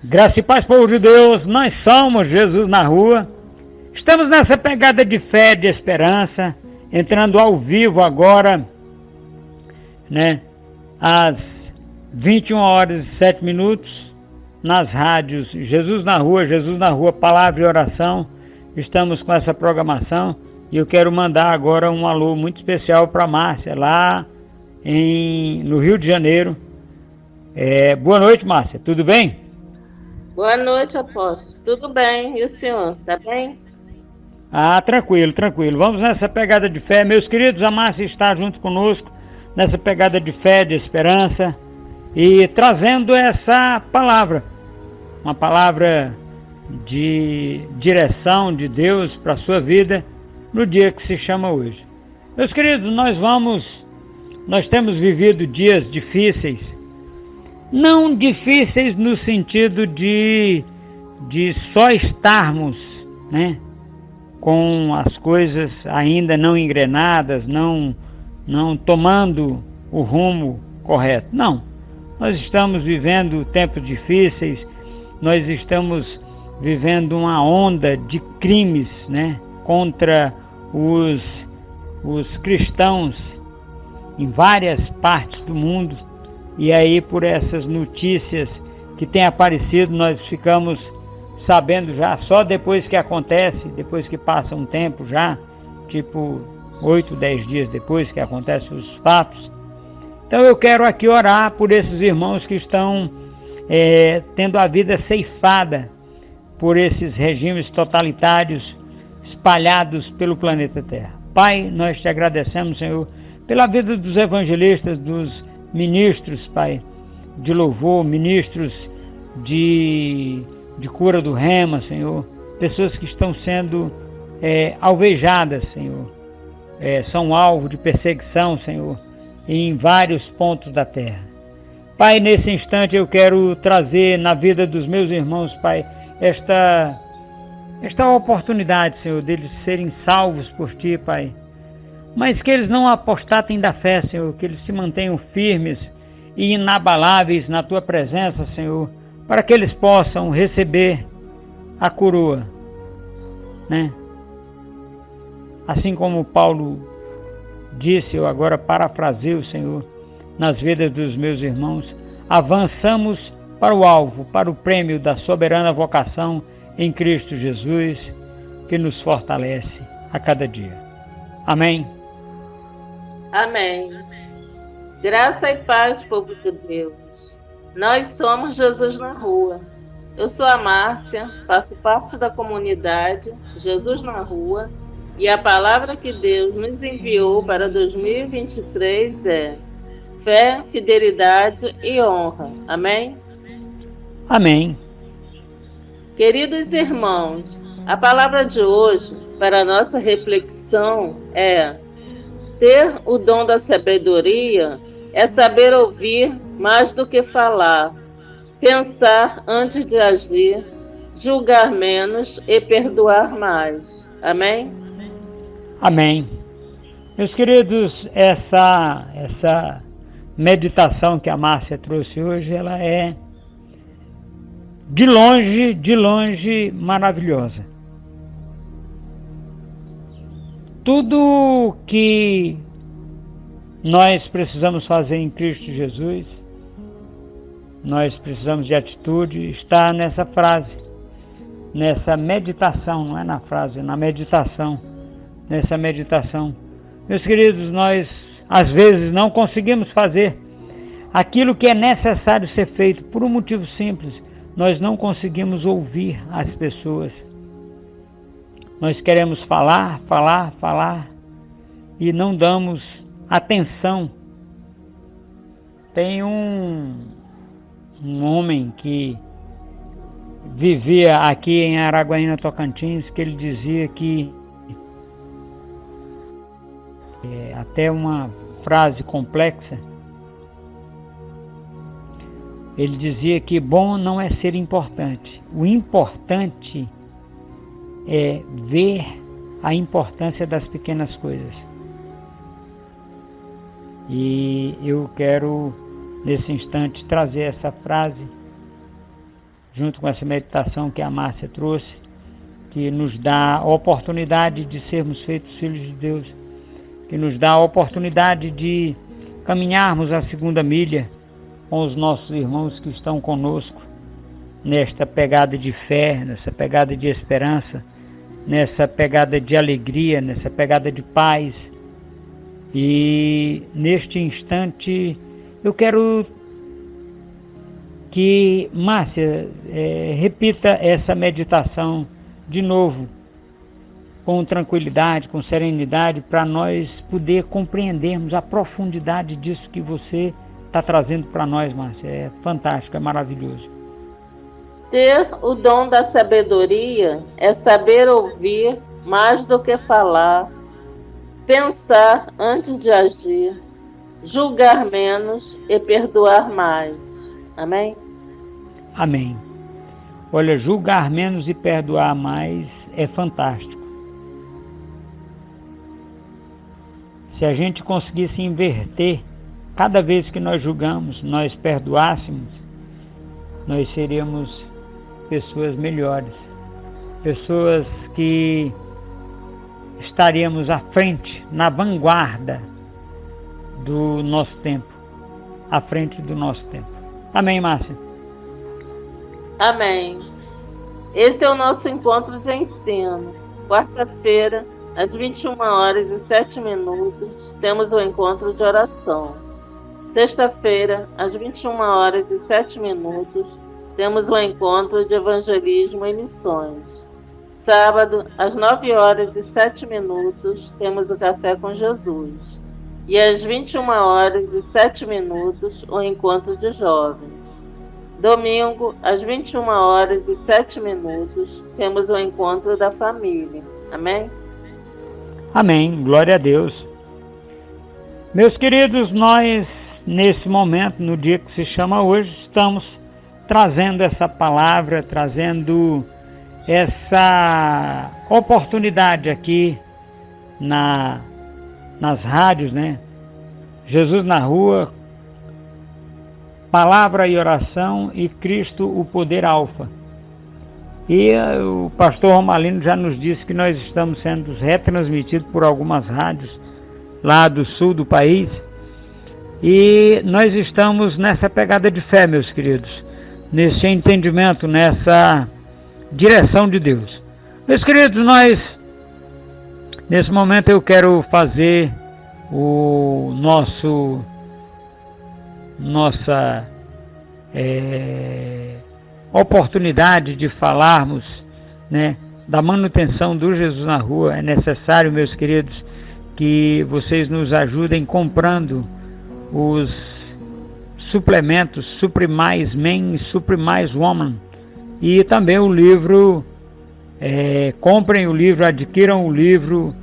Graça e paz, povo de Deus, nós somos Jesus na Rua. Estamos nessa pegada de fé, de esperança, entrando ao vivo agora, né, às 21h07, nas rádios Jesus na Rua, Palavra e Oração. Estamos com essa programação e eu quero mandar agora um alô muito especial para Márcia, lá no Rio de Janeiro. Boa noite, Márcia, tudo bem? Boa noite, apóstolo. Tudo bem? E o senhor, tá bem? Tranquilo. Vamos nessa pegada de fé. Meus queridos, a Márcia está junto conosco nessa pegada de fé, de esperança e trazendo essa palavra, uma palavra de direção de Deus para a sua vida no dia que se chama hoje. Meus queridos, nós temos vivido dias difíceis, não difíceis no sentido de só estarmos, né, com as coisas ainda não engrenadas, não tomando o rumo correto. Não, nós estamos vivendo tempos difíceis, nós estamos vivendo uma onda de crimes, né, contra os cristãos em várias partes do mundo. E aí, por essas notícias que têm aparecido, nós ficamos sabendo já só depois que acontece, depois que passa um tempo já, tipo 8, 10 dias depois que acontecem os fatos. Então eu quero aqui orar por esses irmãos que estão tendo a vida ceifada por esses regimes totalitários espalhados pelo planeta Terra. Pai, nós te agradecemos, Senhor, pela vida dos evangelistas, dos ministros, Pai, de louvor, ministros de cura do rema, Senhor, pessoas que estão sendo alvejadas, Senhor, são alvo de perseguição, Senhor, em vários pontos da terra. Pai, nesse instante eu quero trazer na vida dos meus irmãos, Pai, esta oportunidade, Senhor, deles serem salvos por Ti, Pai, mas que eles não apostatem da fé, Senhor, que eles se mantenham firmes e inabaláveis na Tua presença, Senhor, para que eles possam receber a coroa, né? Assim como Paulo disse, eu agora parafraseio, Senhor, nas vidas dos meus irmãos, avançamos para o alvo, para o prêmio da soberana vocação em Cristo Jesus, que nos fortalece a cada dia. Amém. Amém. Graça e paz, povo de Deus. Nós somos Jesus na Rua. Eu sou a Márcia, faço parte da comunidade Jesus na Rua e a palavra que Deus nos enviou para 2023 é fé, fidelidade e honra. Amém? Amém. Queridos irmãos, a palavra de hoje para a nossa reflexão é: ter o dom da sabedoria é saber ouvir mais do que falar, pensar antes de agir, julgar menos e perdoar mais. Amém? Amém. Meus queridos, essa meditação que a Márcia trouxe hoje, ela é de longe maravilhosa. Tudo que nós precisamos fazer em Cristo Jesus, nós precisamos de atitude, está nessa frase, nessa meditação, não é na frase, é na meditação, nessa meditação. Meus queridos, nós às vezes não conseguimos fazer aquilo que é necessário ser feito por um motivo simples: nós não conseguimos ouvir as pessoas. Nós queremos falar e não damos atenção. Tem um homem que vivia aqui em Araguaína, Tocantins, que ele dizia que, até uma frase complexa, ele dizia que bom não é ser importante, o importante é ver a importância das pequenas coisas. E eu quero, nesse instante, trazer essa frase junto com essa meditação que a Márcia trouxe, que nos dá a oportunidade de sermos feitos filhos de Deus, que nos dá a oportunidade de caminharmos a segunda milha com os nossos irmãos que estão conosco, nesta pegada de fé, nessa pegada de esperança, nessa pegada de alegria, nessa pegada de paz. E neste instante eu quero que Márcia repita essa meditação de novo, com tranquilidade, com serenidade, para nós poder compreendermos a profundidade disso que você está trazendo para nós, Márcia. É fantástico, é maravilhoso. Ter o dom da sabedoria é saber ouvir mais do que falar, pensar antes de agir, julgar menos e perdoar mais. Amém? Amém. Olha, julgar menos e perdoar mais é fantástico. Se a gente conseguisse inverter, cada vez que nós julgamos, nós perdoássemos, nós seríamos pessoas melhores, pessoas que estaríamos à frente, na vanguarda do nosso tempo, à frente do nosso tempo. Amém, Márcia? Amém. Esse é o nosso encontro de ensino. Quarta-feira, às 21h07, temos o encontro de oração. Sexta-feira, às 21h07, temos o encontro de evangelismo e missões. Sábado, às 9h07, temos o Café com Jesus. E às 21h07, o encontro de jovens. Domingo, às 21h07, temos o encontro da família. Amém? Amém. Glória a Deus. Meus queridos, nós, nesse momento, no dia que se chama hoje, estamos trazendo essa palavra, trazendo essa oportunidade aqui nas rádios, né? Jesus na Rua, Palavra e Oração e Cristo, o Poder Alfa. E o pastor Romalino já nos disse que nós estamos sendo retransmitidos por algumas rádios lá do sul do país. E nós estamos nessa pegada de fé, meus queridos, nesse entendimento, nessa direção de Deus. Meus queridos, nesse momento eu quero fazer nossa oportunidade de falarmos, né, da manutenção do Jesus na Rua. É necessário, meus queridos, que vocês nos ajudem comprando os suplementos Supre Mais Men e Supre Mais Woman, e também o livro, comprem o livro, adquiram o livro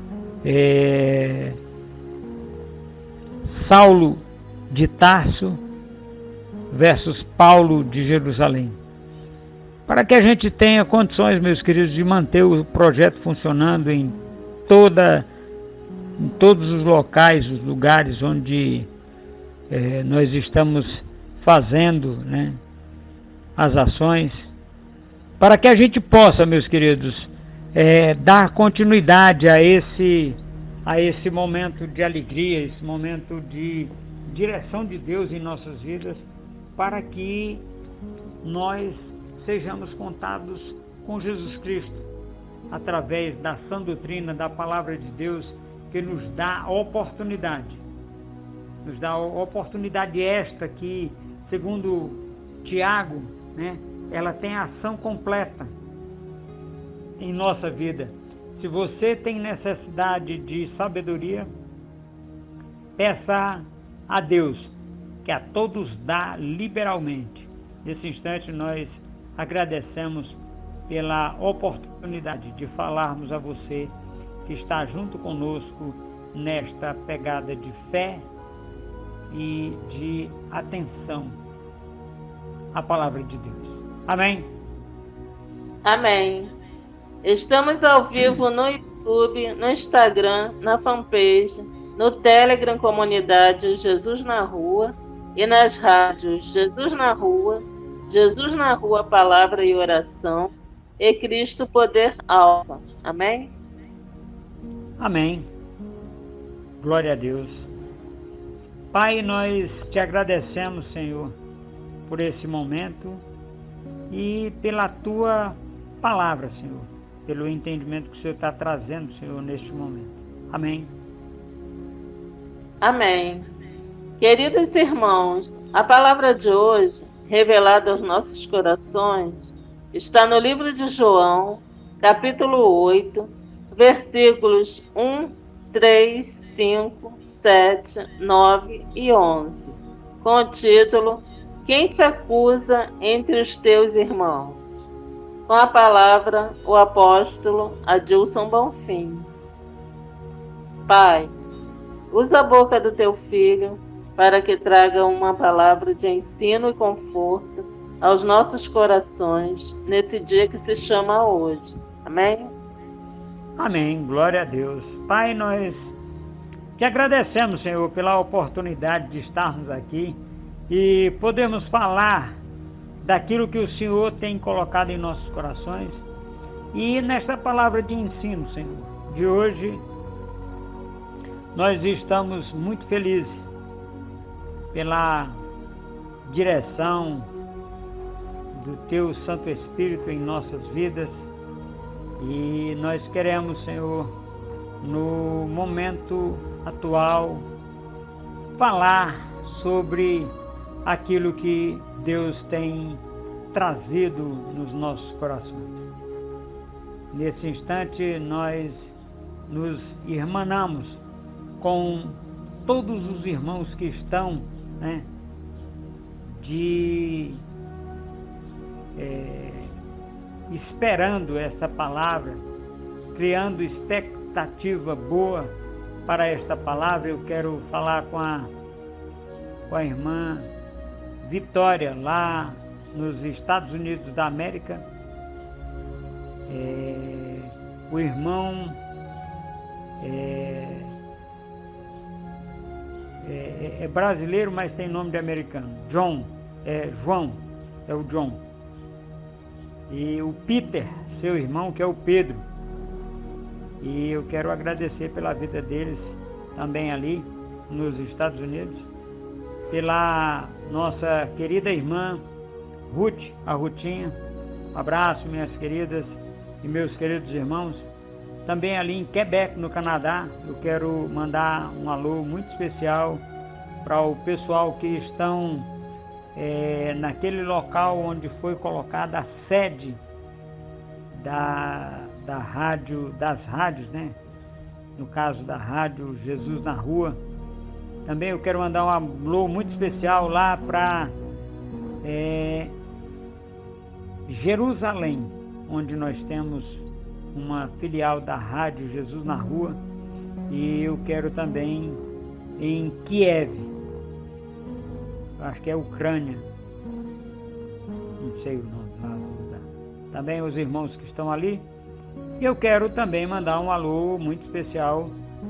Saulo de Tarso versus Paulo de Jerusalém, para que a gente tenha condições, meus queridos, de manter o projeto funcionando em todos os locais, os lugares onde nós estamos fazendo, né, as ações, para que a gente possa, meus queridos, dar continuidade a esse momento de alegria, esse momento de direção de Deus em nossas vidas, para que nós sejamos contados com Jesus Cristo, através da sã doutrina, da palavra de Deus, que nos dá a oportunidade. Nos dá a oportunidade esta que, segundo Tiago, né, ela tem ação completa em nossa vida. Se você tem necessidade de sabedoria, peça a Deus, que a todos dá liberalmente. Nesse instante nós agradecemos pela oportunidade de falarmos a você que está junto conosco nesta pegada de fé e de atenção à palavra de Deus. Amém? Amém. Estamos ao vivo no YouTube, no Instagram, na fanpage, no Telegram Comunidade Jesus na Rua e nas rádios Jesus na Rua, Jesus na rua, palavra e oração, e Cristo poder alfa. Amém? Amém. Glória a Deus. Pai, nós te agradecemos, Senhor, por esse momento e pela tua palavra, Senhor, pelo entendimento que o Senhor está trazendo, Senhor, neste momento. Amém. Amém. Queridos irmãos, a palavra de hoje, revelada aos nossos corações, está no livro de João, capítulo 8, versículos 1, 3, 5, 7, 9 e 11, com o título Quem te acusa entre os teus irmãos? Com a palavra, o apóstolo Adilson Bonfim. Pai, usa a boca do teu filho para que traga uma palavra de ensino e conforto aos nossos corações nesse dia que se chama hoje. Amém? Amém. Glória a Deus. Pai, nós te agradecemos, Senhor, pela oportunidade de estarmos aqui e podemos falar daquilo que o Senhor tem colocado em nossos corações. E nesta palavra de ensino, Senhor, de hoje, nós estamos muito felizes pela direção do Teu Santo Espírito em nossas vidas. E nós queremos, Senhor, no momento atual, falar sobre aquilo que Deus tem trazido nos nossos corações. Nesse instante, nós nos irmanamos com todos os irmãos que estão, esperando essa palavra, criando expectativa boa para esta palavra. Eu quero falar com a irmã Vitória, lá nos Estados Unidos da América. O irmão é brasileiro, mas tem nome de americano. João. E o Peter, seu irmão, que é o Pedro. E eu quero agradecer pela vida deles também ali nos Estados Unidos, pela nossa querida irmã Ruth, a Rutinha. Um abraço, minhas queridas e meus queridos irmãos. Também ali em Quebec, no Canadá, eu quero mandar um alô muito especial para o pessoal que estão naquele local onde foi colocada a sede das rádios, no caso da rádio Jesus na Rua. Também eu quero mandar um alô muito especial lá para Jerusalém, onde nós temos uma filial da rádio Jesus na Rua. E eu quero também em Kiev, acho que é Ucrânia, não sei o nome lá. Também os irmãos que estão ali. E eu quero também mandar um alô muito especial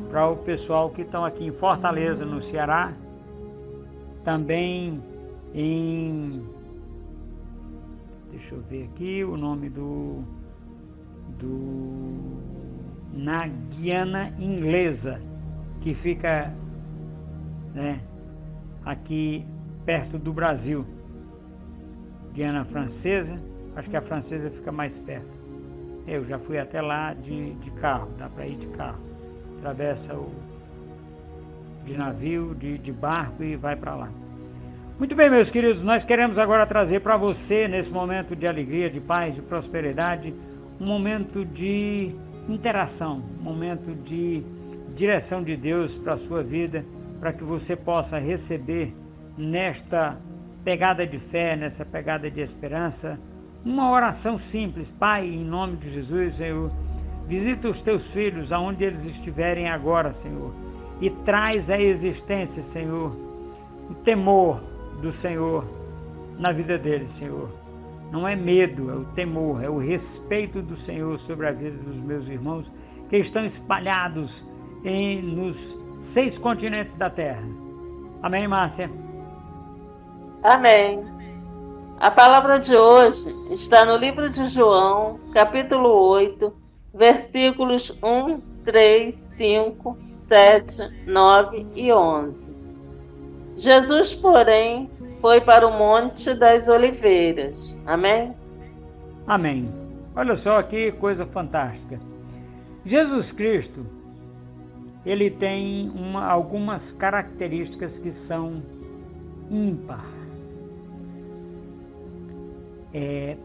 para o pessoal que estão aqui em Fortaleza, no Ceará. Também deixa eu ver aqui o nome na Guiana Inglesa, que fica aqui perto do Brasil. Guiana Francesa, acho que a francesa fica mais perto. Eu já fui até lá de carro, dá para ir de carro. Atravessa de navio, de barco e vai para lá. Muito bem, meus queridos, nós queremos agora trazer para você, nesse momento de alegria, de paz, de prosperidade, um momento de interação, um momento de direção de Deus para a sua vida, para que você possa receber nesta pegada de fé, nessa pegada de esperança, uma oração simples. Pai, em nome de Jesus, Senhor, visita os teus filhos aonde eles estiverem agora, Senhor, e traz à existência, Senhor, o temor do Senhor na vida deles, Senhor. Não é medo, é o temor, é o respeito do Senhor sobre a vida dos meus irmãos que estão espalhados nos 6 continentes da terra. Amém, Márcia? Amém. A palavra de hoje está no livro de João, capítulo 8, versículos 1, 3, 5, 7, 9 e 11. Jesus, porém, foi para o Monte das Oliveiras. Amém? Amém. Olha só que coisa fantástica. Jesus Cristo, ele tem algumas características que são ímpar.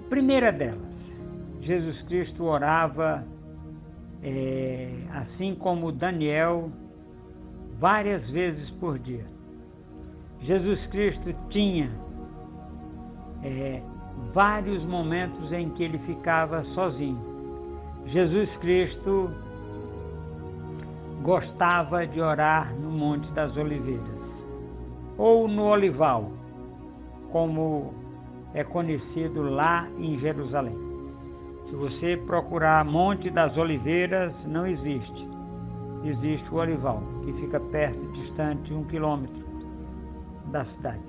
Primeira delas, Jesus Cristo orava, assim como Daniel, várias vezes por dia. Jesus Cristo tinha vários momentos em que ele ficava sozinho. Jesus Cristo gostava de orar no Monte das Oliveiras, ou no Olival, como é conhecido lá em Jerusalém. Se você procurar Monte das Oliveiras, não existe. Existe o Olival, que fica perto, distante 1 quilômetro da cidade.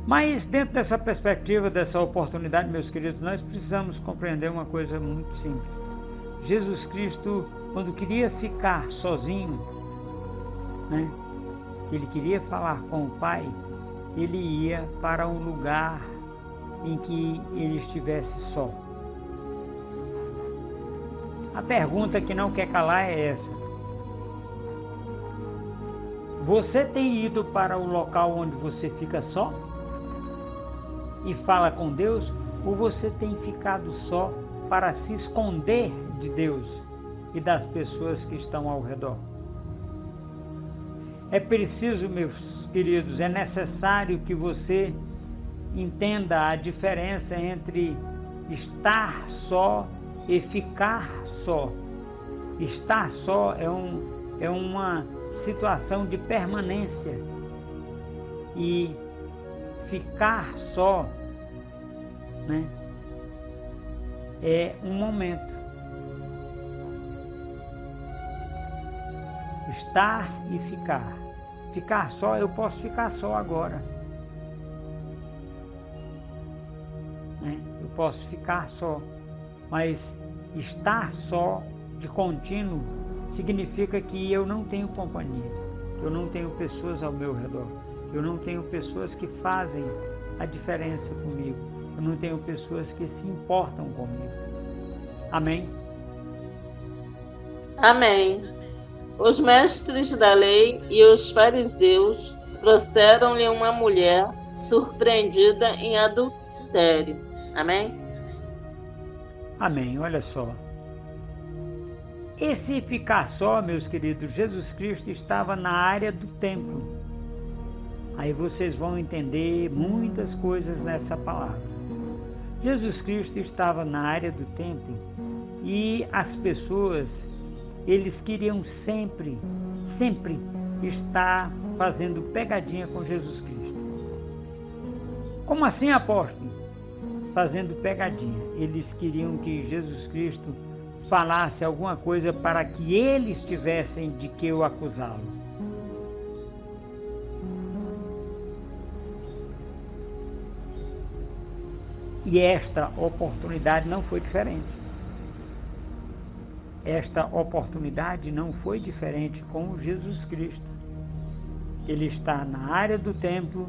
Mas dentro dessa perspectiva, dessa oportunidade, meus queridos, nós precisamos compreender uma coisa muito simples. Jesus Cristo, quando queria ficar sozinho, né, ele queria falar com o Pai, ele ia para um lugar em que ele estivesse só. A pergunta que não quer calar é essa: você tem ido para o local onde você fica só e fala com Deus, ou você tem ficado só para se esconder de Deus e das pessoas que estão ao redor? É preciso, meus queridos, é necessário que você entenda a diferença entre estar só e ficar só. Estar só é uma situação de permanência, e ficar só, né, é um momento. Estar e ficar. Ficar só, eu posso ficar só agora, né? Eu posso ficar só, mas estar só de contínuo significa que eu não tenho companhia, eu não tenho pessoas ao meu redor, eu não tenho pessoas que fazem a diferença comigo, eu não tenho pessoas que se importam comigo. Amém? Amém. Os mestres da lei e os fariseus trouxeram-lhe uma mulher surpreendida em adultério. Amém? Amém. Olha só. Esse ficar só, meus queridos, Jesus Cristo estava na área do templo. Aí vocês vão entender muitas coisas nessa palavra. Jesus Cristo estava na área do templo e as pessoas, eles queriam sempre estar fazendo pegadinha com Jesus Cristo. Como assim, apóstolo? Fazendo pegadinha. Eles queriam que Jesus Cristo falasse alguma coisa para que eles tivessem de que o acusá-lo. E esta oportunidade não foi diferente. Esta oportunidade não foi diferente com Jesus Cristo. Ele está na área do templo.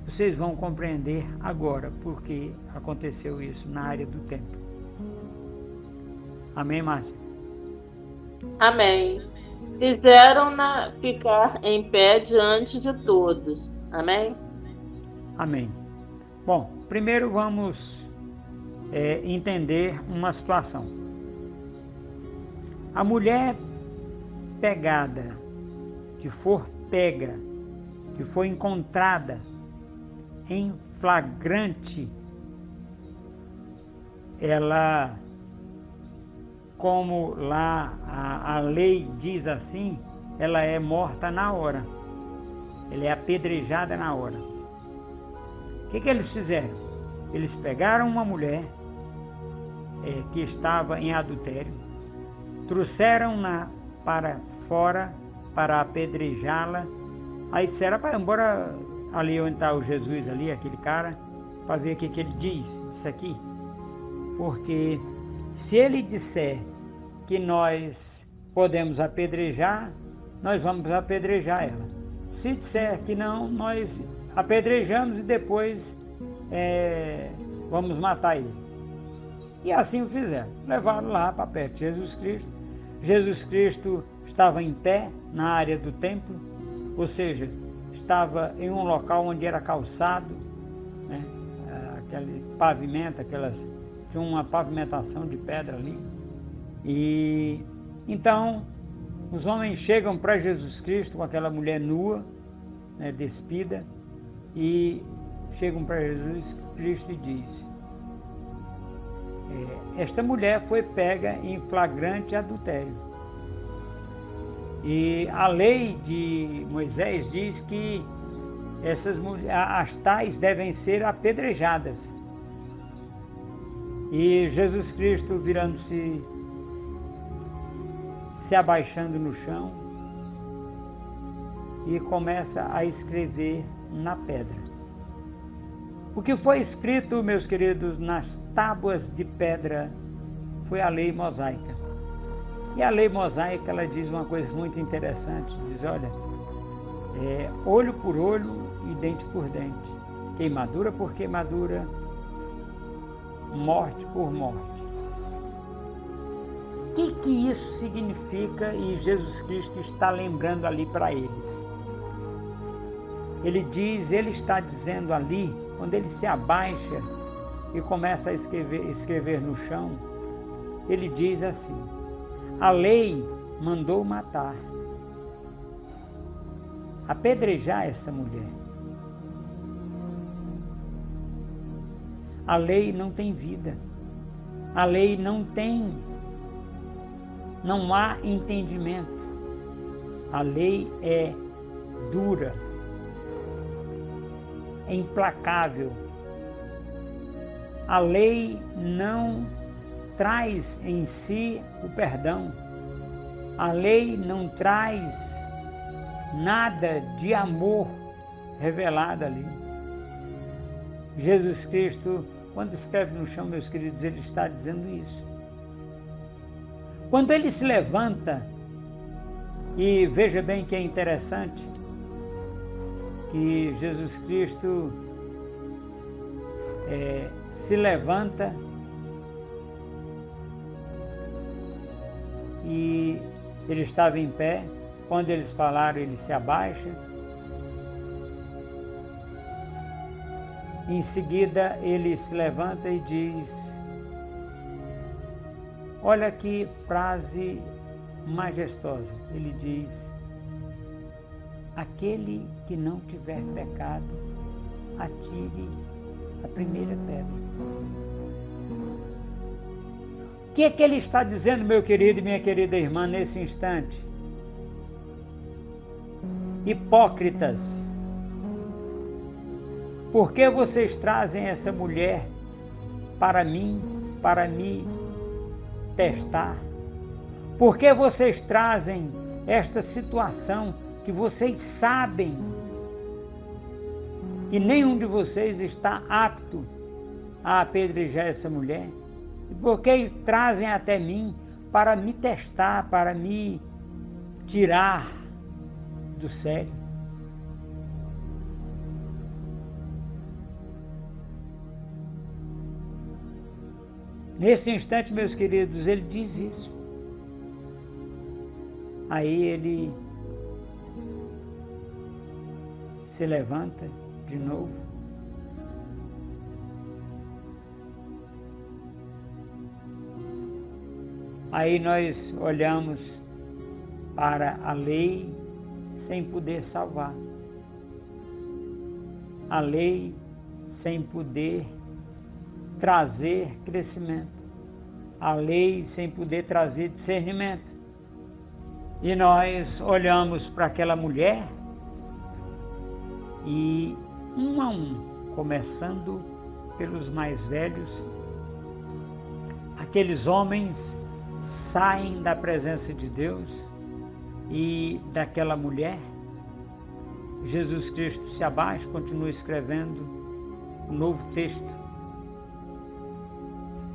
Vocês vão compreender agora por que aconteceu isso na área do templo. Amém, Márcia? Amém. Fizeram-na ficar em pé diante de todos. Amém? Amém. Bom, primeiro vamos entender uma situação. A mulher pegada, que for pega, que for encontrada em flagrante, ela, como lá a lei diz assim, ela é morta na hora. Ela é apedrejada na hora. O que eles fizeram? Eles pegaram uma mulher que estava em adultério, trouxeram-na para fora para apedrejá-la. Aí disseram: embora ali onde está o Jesus ali, aquele cara, para ver o que ele diz isso aqui. Porque se ele disser que nós podemos apedrejar, nós vamos apedrejar ela. Se disser que não, nós apedrejamos e depois vamos matar ele. E assim o fizeram. Levaram lá para perto de Jesus Cristo. Jesus Cristo estava em pé na área do templo, ou seja, estava em um local onde era calçado, né? Aquele pavimento, tinha uma pavimentação de pedra ali. E então os homens chegam para Jesus Cristo com aquela mulher nua, né, despida, e chegam para Jesus Cristo e diz: esta mulher foi pega em flagrante adultério. E a lei de Moisés diz que as tais devem ser apedrejadas. E Jesus Cristo, virando-se, se abaixando no chão, e começa a escrever na pedra. O que foi escrito, meus queridos, nas tábuas de pedra foi a lei mosaica. E a lei mosaica, ela diz uma coisa muito interessante, diz: olha, olho por olho e dente por dente, queimadura por queimadura, morte por morte. O que isso significa? E Jesus Cristo está lembrando ali para eles. Ele está dizendo ali, quando ele se abaixa e começa a escrever no chão, ele diz assim: a lei mandou matar, apedrejar essa mulher. A lei não tem vida. A lei não há entendimento. A lei é dura, é implacável. A lei não traz em si o perdão. A lei não traz nada de amor revelado ali. Jesus Cristo, quando escreve no chão, meus queridos, ele está dizendo isso. Quando ele se levanta, e veja bem que é interessante, que Jesus Cristo se levanta e ele estava em pé. Quando eles falaram, ele se abaixa. Em seguida, ele se levanta e diz: olha que frase majestosa. Ele diz: aquele que não tiver pecado, atire a primeira pedra. O que é que ele está dizendo, meu querido e minha querida irmã, nesse instante? Hipócritas, por que vocês trazem essa mulher para mim, para me testar? Por que vocês trazem esta situação que vocês sabem que nenhum de vocês está apto a apedrejar essa mulher? E por que trazem até mim para me testar, para me tirar do sério? Nesse instante, meus queridos, ele diz isso. Aí ele se levanta de novo. Aí nós olhamos para a lei sem poder salvar. A lei sem poder trazer crescimento. A lei sem poder trazer discernimento. E nós olhamos para aquela mulher e, um a um, começando pelos mais velhos, aqueles homens saem da presença de Deus e daquela mulher. Jesus Cristo se abaixa, continua escrevendo o novo texto.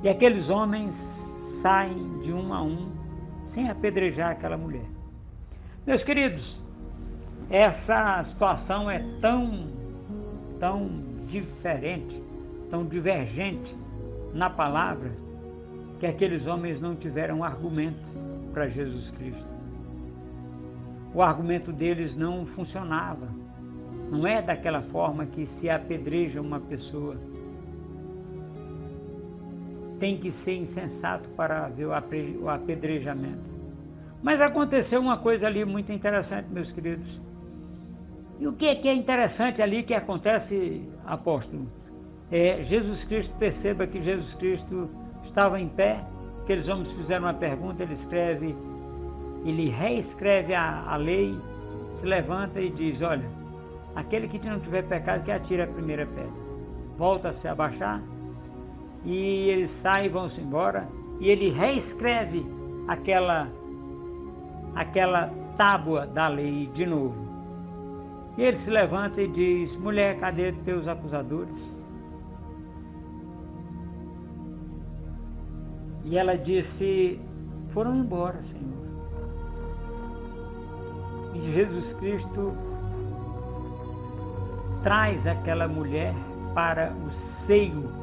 E aqueles homens saem de um a um, sem apedrejar aquela mulher. Meus queridos, essa situação é tão diferente, tão divergente na palavra, que aqueles homens não tiveram argumento para Jesus Cristo. O argumento deles não funcionava. Não é daquela forma que se apedreja uma pessoa. Tem que ser insensato para ver o apedrejamento. Mas aconteceu uma coisa ali muito interessante, meus queridos. E o que é interessante ali que acontece, apóstolo? Jesus Cristo, perceba que Jesus Cristo estava em pé, aqueles homens fizeram uma pergunta, ele reescreve a lei, se levanta e diz, olha, aquele que não tiver pecado que atire a primeira pedra. Volta a se abaixar e eles saem e vão-se embora e ele reescreve aquela tábua da lei de novo. E ele se levanta e diz, mulher, cadê teus acusadores? E ela disse, foram embora, Senhor. E Jesus Cristo traz aquela mulher para o seio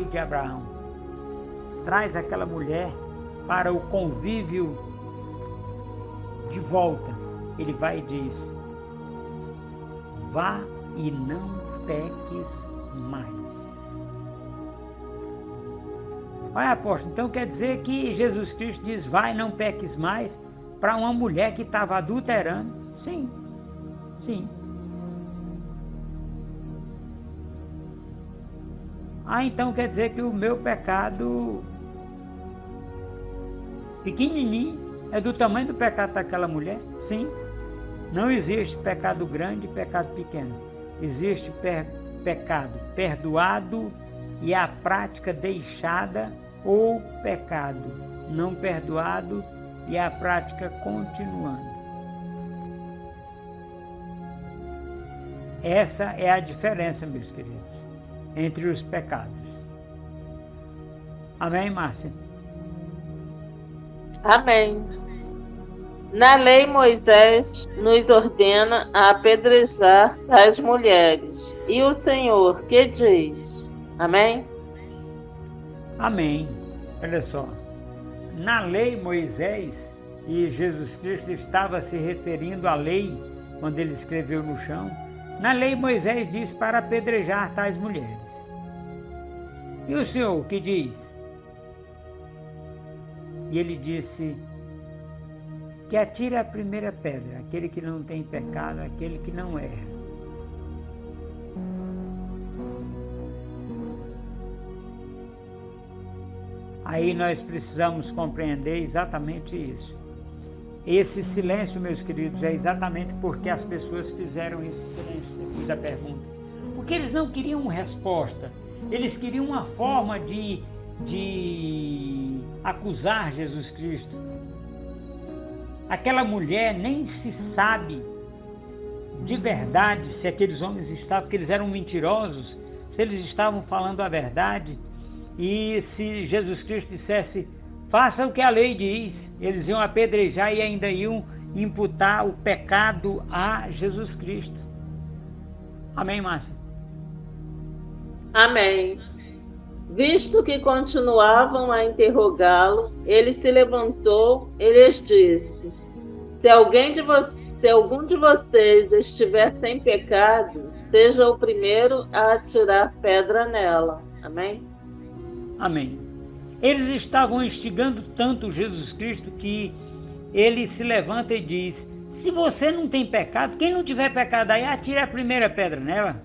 de Abraão. Traz aquela mulher para o convívio de volta. Ele vai e diz, vá e não peques mais. Olha, apóstolo, então quer dizer que Jesus Cristo diz, vai, não peques mais, para uma mulher que estava adulterando? Sim, sim. Então quer dizer que o meu pecado pequenininho é do tamanho do pecado daquela mulher? Sim. Não existe pecado grande e pecado pequeno. Existe pecado perdoado e a prática deixada, ou pecado não perdoado e a prática continuando. Essa é a diferença, meus queridos, entre os pecados. Amém, Márcia? Amém. Na lei, Moisés nos ordena a apedrejar tais mulheres. E o Senhor, que diz? Amém? Amém. Olha só. Na lei, Moisés, e Jesus Cristo estava se referindo à lei, quando ele escreveu no chão, na lei, Moisés diz para apedrejar tais mulheres. E o Senhor, que diz? E ele disse que atire a primeira pedra, aquele que não tem pecado, aquele que não erra. Aí nós precisamos compreender exatamente isso. Esse silêncio, meus queridos, é exatamente porque as pessoas fizeram esse silêncio depois da pergunta. Porque eles não queriam uma resposta, eles queriam uma forma de acusar Jesus Cristo. Aquela mulher nem se sabe de verdade se aqueles homens estavam, porque eles eram mentirosos, se eles estavam falando a verdade. E se Jesus Cristo dissesse, faça o que a lei diz, eles iam apedrejar e ainda iam imputar o pecado a Jesus Cristo. Amém, Márcia? Amém. Visto que continuavam a interrogá-lo, ele se levantou e lhes disse, se algum de vocês estiver sem pecado, seja o primeiro a atirar pedra nela. Amém? Amém. Eles estavam instigando tanto Jesus Cristo que ele se levanta e diz, se você não tem pecado, quem não tiver pecado aí, atire a primeira pedra nela.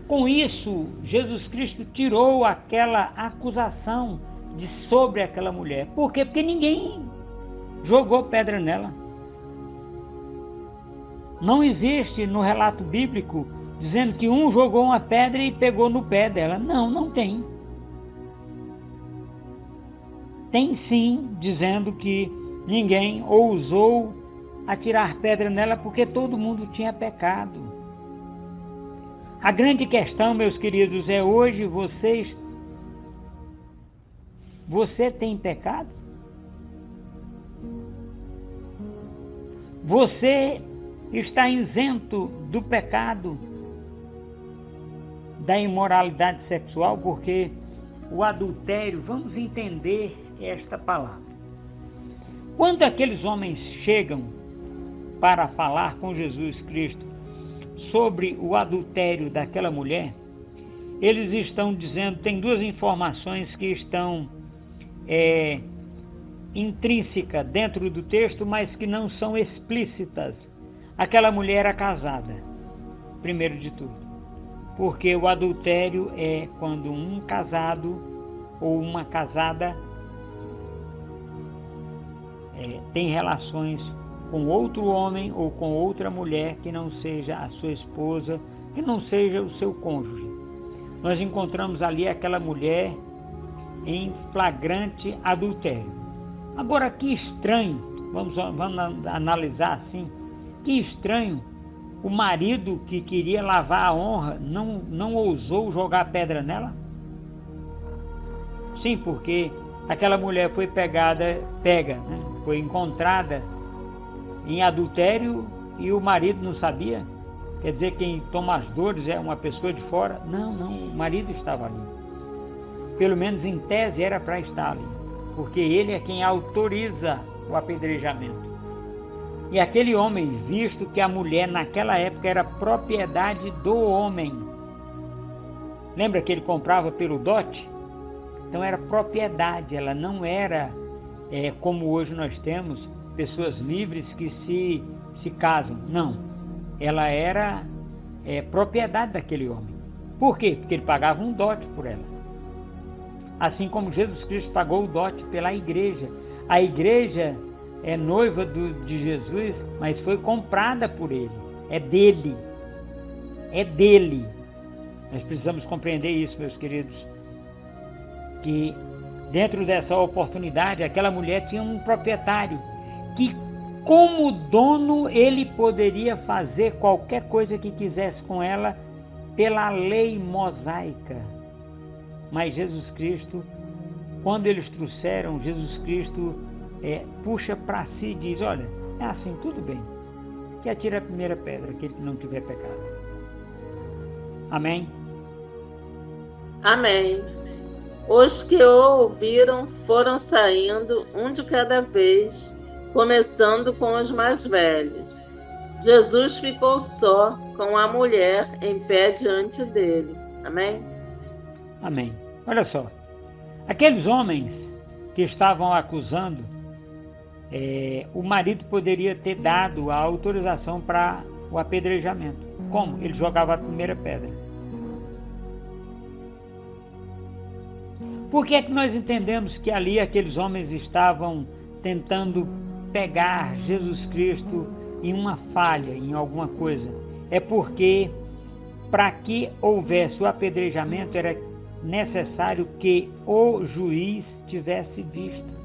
Com isso, Jesus Cristo tirou aquela acusação de sobre aquela mulher. Por quê? Porque ninguém jogou pedra nela. Não existe no relato bíblico dizendo que um jogou uma pedra e pegou no pé dela. Não, não tem. Tem sim, dizendo que ninguém ousou atirar pedra nela porque todo mundo tinha pecado. A grande questão, meus queridos, é hoje você tem pecado? Você está isento do pecado, da imoralidade sexual, porque o adultério, vamos entender esta palavra. Quando aqueles homens chegam para falar com Jesus Cristo sobre o adultério daquela mulher, eles estão dizendo, tem duas informações que estão intrínsecas dentro do texto, mas que não são explícitas. Aquela mulher era casada, primeiro de tudo, porque o adultério é quando um casado ou uma casada tem relações com outro homem ou com outra mulher que não seja a sua esposa, que não seja o seu cônjuge. Nós encontramos ali aquela mulher em flagrante adultério. Agora, que estranho, vamos analisar assim, que estranho, o marido que queria lavar a honra não ousou jogar pedra nela? Sim, porque aquela mulher foi foi encontrada em adultério e o marido não sabia. Quer dizer, quem toma as dores é uma pessoa de fora? Não, o marido estava ali. Pelo menos em tese era para estar ali, porque ele é quem autoriza o apedrejamento. E aquele homem, visto que a mulher naquela época era propriedade do homem, lembra que ele comprava pelo dote? Então era propriedade, ela não era como hoje nós temos pessoas livres que se casam. Não, ela era propriedade daquele homem. Por quê? Porque ele pagava um dote por ela. Assim como Jesus Cristo pagou o dote pela igreja. A igreja é noiva de Jesus, mas foi comprada por ele. É dele. É dele. Nós precisamos compreender isso, meus queridos. Que dentro dessa oportunidade, aquela mulher tinha um proprietário que, como dono, ele poderia fazer qualquer coisa que quisesse com ela pela lei mosaica. Mas Jesus Cristo, quando eles trouxeram, Jesus Cristo puxa para si e diz, olha, é assim, tudo bem, que atira a primeira pedra, aquele que não tiver pecado. Amém? Amém. Os que o ouviram foram saindo, um de cada vez, começando com os mais velhos. Jesus ficou só com a mulher em pé diante dele. Amém? Amém. Olha só, aqueles homens que estavam acusando, o marido poderia ter dado a autorização para o apedrejamento. Como? Ele jogava a primeira pedra. Por que é que nós entendemos que ali aqueles homens estavam tentando pegar Jesus Cristo em uma falha, em alguma coisa? É porque para que houvesse o apedrejamento era necessário que o juiz tivesse visto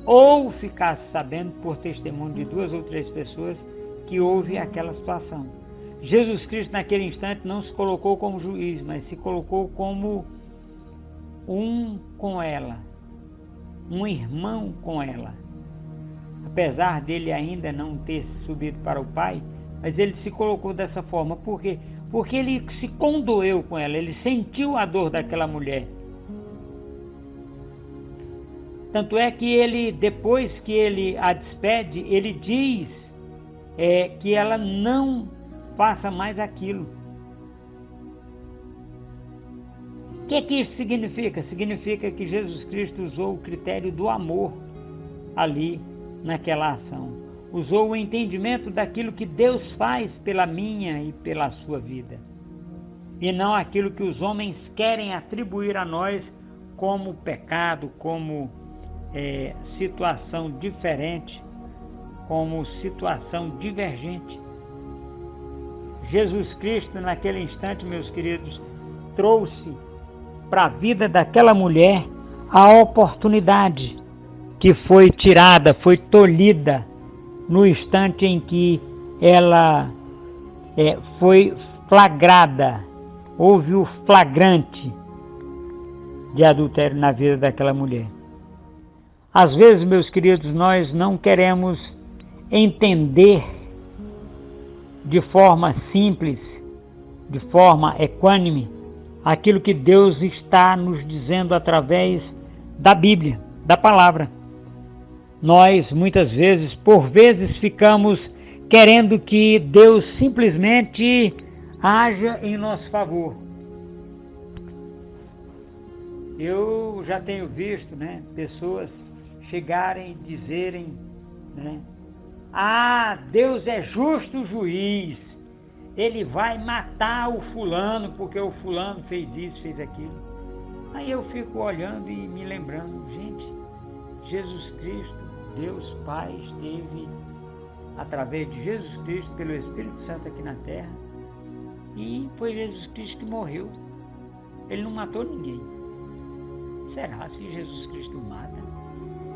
ou ficasse sabendo por testemunho de 2 ou 3 pessoas que houve aquela situação. Jesus Cristo naquele instante não se colocou como juiz, mas se colocou como um com ela, um irmão com ela. Apesar dele ainda não ter subido para o Pai, mas ele se colocou dessa forma. Por quê? Porque ele se condoeu com ela, ele sentiu a dor daquela mulher. Tanto é que ele, depois que ele a despede, ele diz que ela não faça mais aquilo. O que isso significa? Significa que Jesus Cristo usou o critério do amor ali naquela ação. Usou o entendimento daquilo que Deus faz pela minha e pela sua vida. E não aquilo que os homens querem atribuir a nós como pecado, como situação diferente, como situação divergente. Jesus Cristo, naquele instante, meus queridos, trouxe para a vida daquela mulher a oportunidade que foi tirada, foi tolhida no instante em que ela foi flagrada, houve o flagrante de adultério na vida daquela mulher. Às vezes, meus queridos, nós não queremos entender de forma simples, de forma equânime, aquilo que Deus está nos dizendo através da Bíblia, da palavra. Nós, muitas vezes, por vezes, ficamos querendo que Deus simplesmente haja em nosso favor. Eu já tenho visto, pessoas chegarem e dizerem, Deus é justo juiz, Ele vai matar o fulano porque o fulano fez isso, fez aquilo. Aí eu fico olhando e me lembrando, gente, Jesus Cristo, Deus Pai, esteve através de Jesus Cristo, pelo Espírito Santo aqui na terra, e foi Jesus Cristo que morreu. Ele não matou ninguém. Será se Jesus Cristo mata?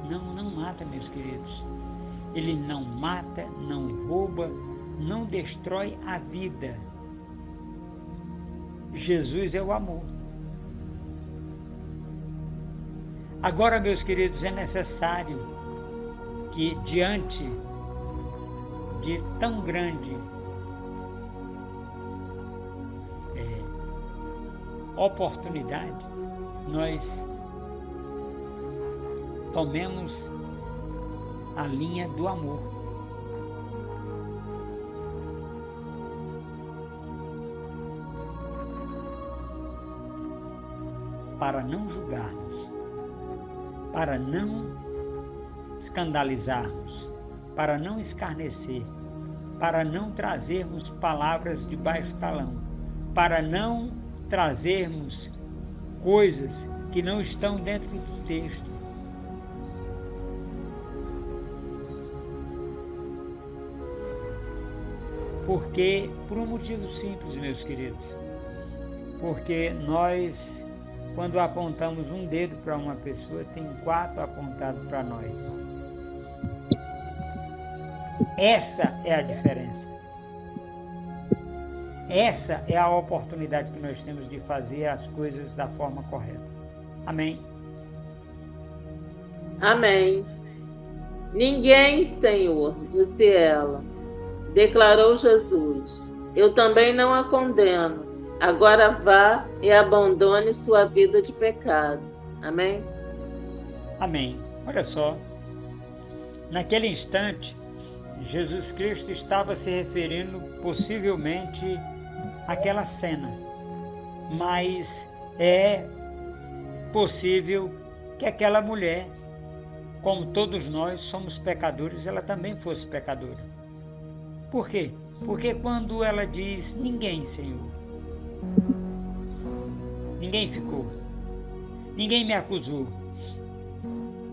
Não mata, meus queridos. Ele não mata, não rouba, não destrói a vida. Jesus é o amor. Agora, meus queridos, é necessário que, diante de tão grande oportunidade, nós tomemos a linha do amor. Para não julgarmos, para não escandalizarmos, para não escarnecer, para não trazermos palavras de baixo calão, para não trazermos coisas que não estão dentro do texto. Porque, por um motivo simples, meus queridos, porque nós, quando apontamos um dedo para uma pessoa, tem 4 apontados para nós. Essa é a diferença. Essa é a oportunidade que nós temos de fazer as coisas da forma correta. Amém? Amém. Ninguém, Senhor, disse ela. Declarou Jesus. Eu também não a condeno. Agora vá e abandone sua vida de pecado. Amém? Amém. Olha só. Naquele instante, Jesus Cristo estava se referindo possivelmente àquela cena. Mas é possível que aquela mulher, como todos nós somos pecadores, ela também fosse pecadora. Por quê? Porque quando ela diz, ninguém, Senhor, ninguém ficou, ninguém me acusou,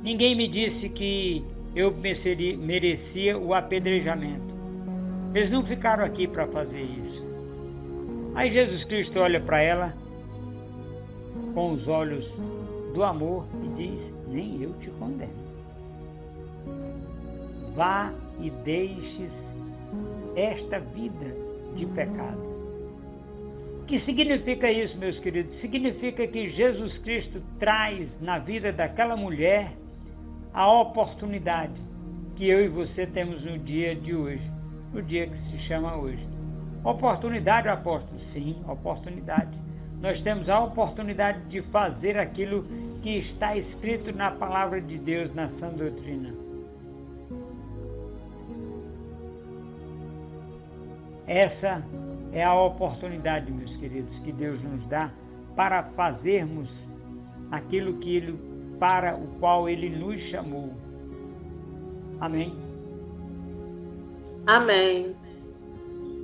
ninguém me disse que eu merecia o apedrejamento. Eles não ficaram aqui para fazer isso. Aí Jesus Cristo olha para ela com os olhos do amor e diz, nem eu te condeno. Vá e deixes esta vida de pecado. O que significa isso, meus queridos? Significa que Jesus Cristo traz na vida daquela mulher a oportunidade que eu e você temos no dia de hoje, no dia que se chama hoje. Oportunidade, apóstolo? Sim, oportunidade. Nós temos a oportunidade de fazer aquilo que está escrito na palavra de Deus, na sã doutrina. Essa é a oportunidade, meus queridos, que Deus nos dá para fazermos aquilo para o qual Ele nos chamou. Amém? Amém.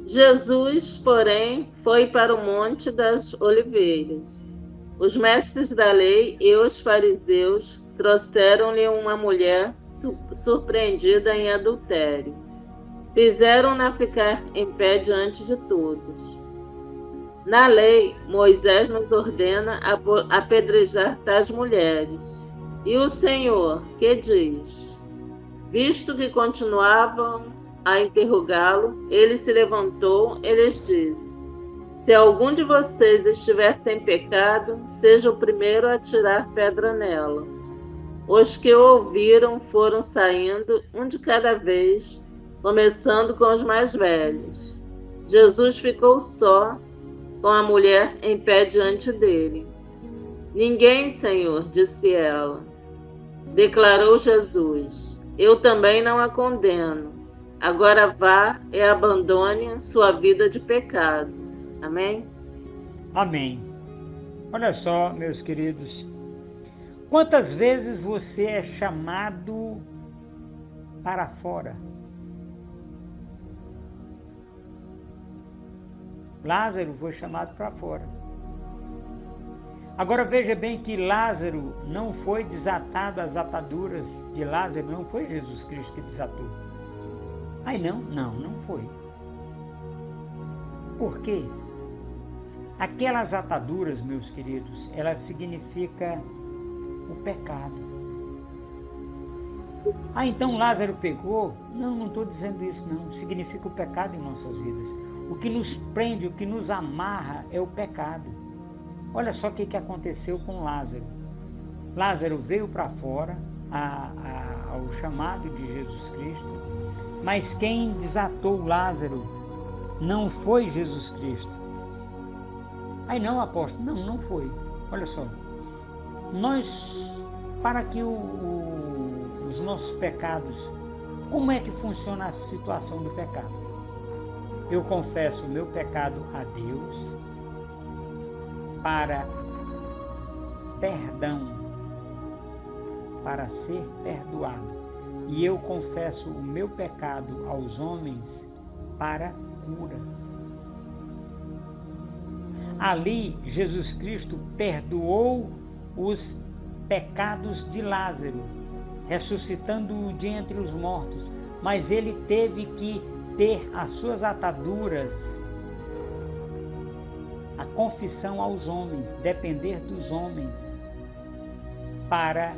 Jesus, porém, foi para o Monte das Oliveiras. Os mestres da lei e os fariseus trouxeram-lhe uma mulher surpreendida em adultério. Fizeram-na ficar em pé diante de todos. Na lei, Moisés nos ordena apedrejar tais mulheres. E o Senhor, que diz? Visto que continuavam a interrogá-lo, ele se levantou e lhes disse: Se algum de vocês estiver sem pecado, seja o primeiro a tirar pedra nela. Os que o ouviram foram saindo, um de cada vez, começando com os mais velhos. Jesus ficou só, com a mulher em pé diante dele. Ninguém, Senhor, disse ela. Declarou Jesus: Eu também não a condeno. Agora vá e abandone sua vida de pecado. Amém? Amém. Olha só, meus queridos, quantas vezes você é chamado para fora? Lázaro foi chamado para fora. Agora veja bem que Lázaro não foi desatado, as ataduras de Lázaro não foi Jesus Cristo que desatou. Ai não foi. Por quê? Aquelas ataduras, meus queridos, elas significam o pecado. Então Lázaro pecou? Não estou dizendo isso não. Significa o pecado em nossas vidas. O que nos prende, o que nos amarra é o pecado. Olha só o que aconteceu com Lázaro. Lázaro veio para fora ao chamado de Jesus Cristo, mas quem desatou Lázaro não foi Jesus Cristo. Aí não, apóstolo, não foi. Olha só, nós, para que os nossos pecados, como é que funciona a situação do pecado? Eu confesso o meu pecado a Deus para perdão, para ser perdoado. E eu confesso o meu pecado aos homens para cura. Ali, Jesus Cristo perdoou os pecados de Lázaro, ressuscitando-o de entre os mortos, mas ele teve que ter as suas ataduras, a confissão aos homens, depender dos homens, para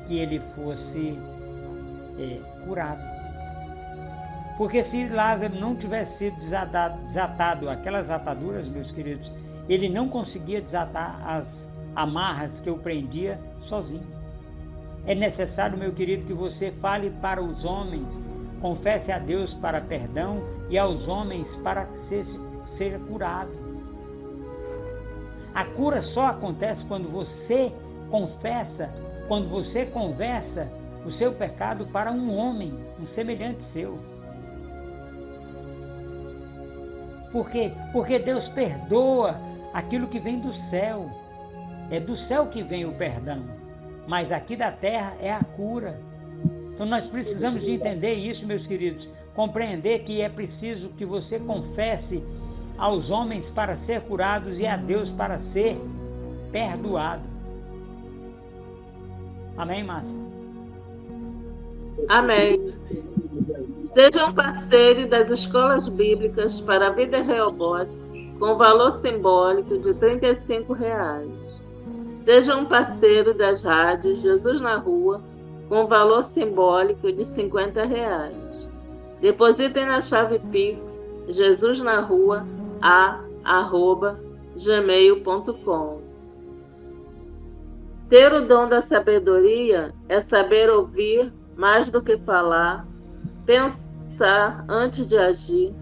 que ele fosse curado. Porque se Lázaro não tivesse sido desatado aquelas ataduras, meus queridos, ele não conseguia desatar as amarras que o prendia sozinho. É necessário, meu querido, que você fale para os homens, confesse a Deus para perdão e aos homens para que seja curado. A cura só acontece quando você confessa, quando você conversa o seu pecado para um homem, um semelhante seu. Por quê? Porque Deus perdoa aquilo que vem do céu. É do céu que vem o perdão. Mas aqui da terra é a cura. Então nós precisamos de entender isso, meus queridos. Compreender que é preciso que você confesse aos homens para ser curados e a Deus para ser perdoado. Amém, Márcia? Amém. Seja um parceiro das escolas bíblicas para a vida Rehoboth com valor simbólico de R$ 35. Seja um parceiro das rádios Jesus na Rua com valor simbólico de R$ 50. Depositem na chave Pix jesusnarua@gmail.com. Ter o dom da sabedoria é saber ouvir mais do que falar, pensar antes de agir,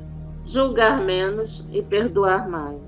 julgar menos e perdoar mais.